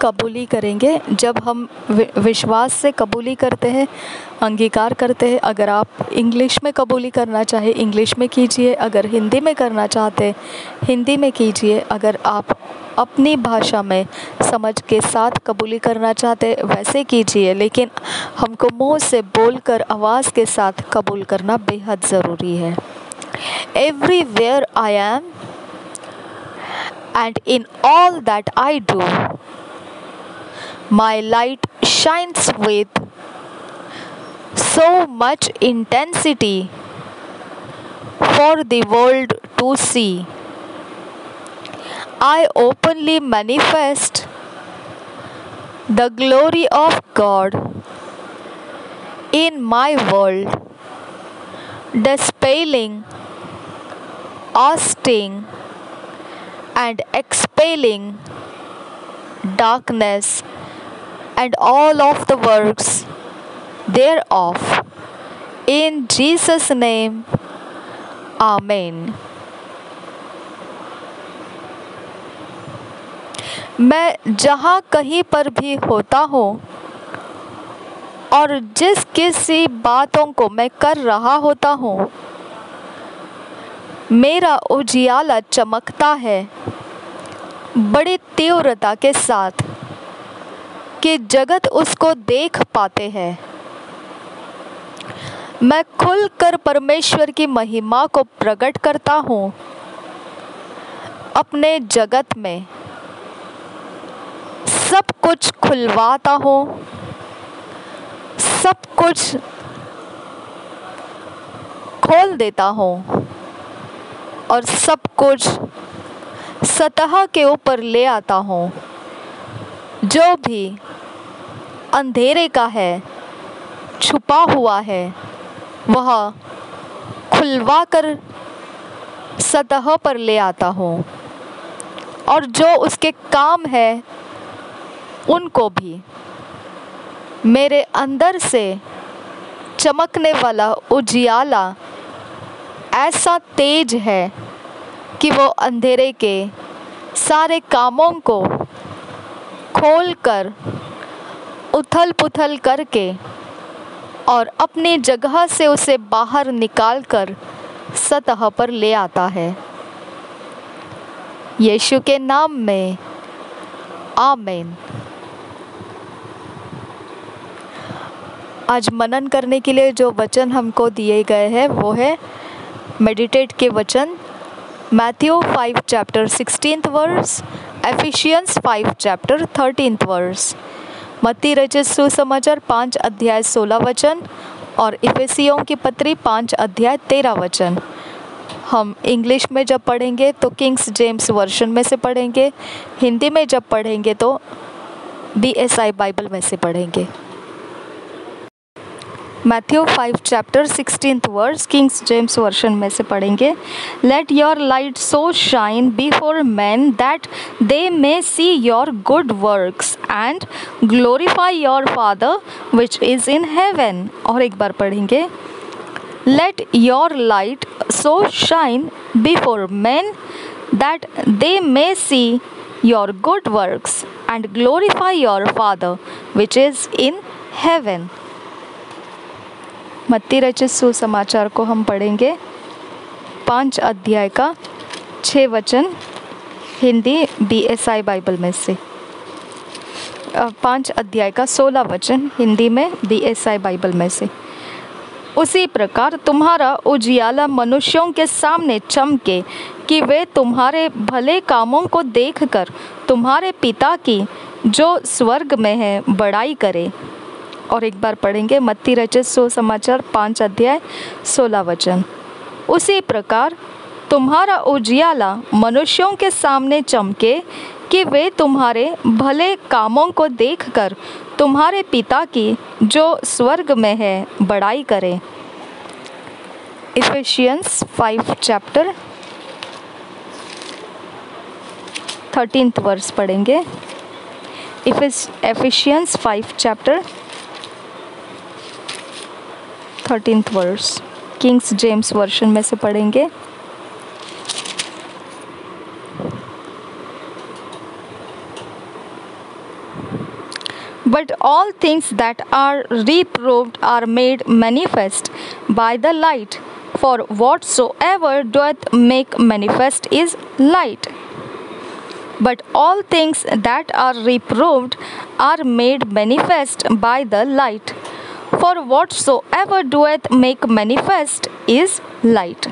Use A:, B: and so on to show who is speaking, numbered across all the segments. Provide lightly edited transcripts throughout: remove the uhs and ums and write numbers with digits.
A: कबूली करेंगे। जब हम विश्वास से कबूली करते हैं, अंगीकार करते हैं। अगर आप इंग्लिश में कबूली करना चाहे इंग्लिश में कीजिए, अगर हिंदी में करना चाहते हिंदी में कीजिए, अगर आप अपनी भाषा में समझ के साथ कबूली करना चाहते वैसे कीजिए, लेकिन हमको मुंह से बोलकर आवाज़ के साथ कबूल करना बेहद ज़रूरी है। Everywhere I am and in all that I do, my light shines with so much intensity for the world to see. I openly manifest the glory of God in my world, dispelling, ousting, and expelling darkness and all of the works thereof. In Jesus' name, Amen. मैं जहाँ कहीं पर भी होता हूँ और जिस किसी बातों को मैं कर रहा होता हूँ, मेरा उजियाला चमकता है बड़ी तीव्रता के साथ कि जगत उसको देख पाते हैं। मैं खुलकर परमेश्वर की महिमा को प्रकट करता हूँ अपने जगत में, सब कुछ खुलवाता हूँ, सब कुछ खोल देता हूँ और सब कुछ सतह के ऊपर ले आता हूँ। जो भी अंधेरे का है, छुपा हुआ है, वह खुलवा कर सतह पर ले आता हूँ, और जो उसके काम है उनको भी मेरे अंदर से चमकने वाला उजियाला ऐसा तेज है कि वो अंधेरे के सारे कामों को खोलकर उथल पुथल करके और अपनी जगह से उसे बाहर निकालकर सतह पर ले आता है। यीशु के नाम में आमीन। आज मनन करने के लिए जो वचन हमको दिए गए हैं वो है मेडिटेट के वचन, Matthew 5 chapter 16 verse, Ephesians 5 chapter 13 verse, Matti रचित सुसमाचार 5 अध्याय 16 वचन और इफिसियों की पत्री 5 अध्याय 13 वचन। हम इंग्लिश में जब पढ़ेंगे तो किंग्स जेम्स वर्शन में से पढ़ेंगे, हिंदी में जब पढ़ेंगे तो BSI बाइबल में से पढ़ेंगे। Matthew 5 chapter 16 verse kings James version में से पढ़ेंगे। Let your light so shine before men that they may see your good works and glorify your father which is in heaven. और एक बार पढ़ेंगे, let your light so shine before men that they may see your good works and glorify your father which is in heaven. Matti रचित सुसमाचार को हम पढ़ेंगे 5 अध्याय का 6 वचन, हिंदी BSI बाइबल में से, 5 अध्याय का 16 वचन, हिंदी में BSI बाइबल में से। उसी प्रकार तुम्हारा उजियाला मनुष्यों के सामने चमके कि वे तुम्हारे भले कामों को देखकर तुम्हारे पिता की जो स्वर्ग में है बड़ाई करे। और एक बार पढ़ेंगे मत्ती रचित सुसमाचार 5 अध्याय 16 वचन। उसी प्रकार तुम्हारा उजियाला मनुष्यों के सामने चमके कि वे तुम्हारे भले कामों को देखकर तुम्हारे पिता की जो स्वर्ग में है बड़ाई करें। इफिशियंस 5 चैप्टर 13 वर्स पढ़ेंगे। Ephesians 5 chapter 13 verse kings James version में से पढ़ेंगे। But all things that are reproved are made manifest by the light, for whatsoever doeth make manifest is light. But all things that are reproved are made manifest by the light, for whatsoever doeth make manifest is light.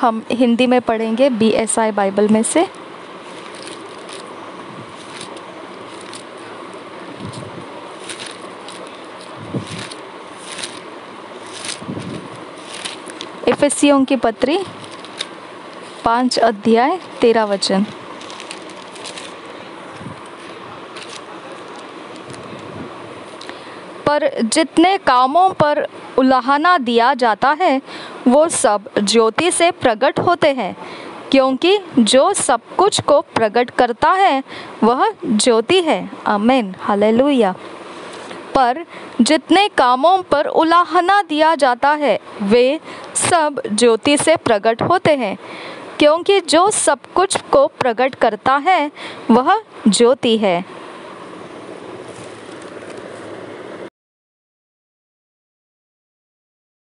A: हम हिंदी में पढ़ेंगे BSI Bible में से। इफिसियों की पत्री 5 अध्याय 13 वचन। पर जितने कामों पर उलाहना दिया जाता है वो सब ज्योति से प्रकट होते हैं, क्योंकि जो सब कुछ को प्रकट करता है वह ज्योति है। आमीन, हालेलुया। पर जितने कामों पर उलाहना दिया जाता है वे सब ज्योति से प्रकट होते हैं, क्योंकि जो सब कुछ को प्रकट करता है वह ज्योति है।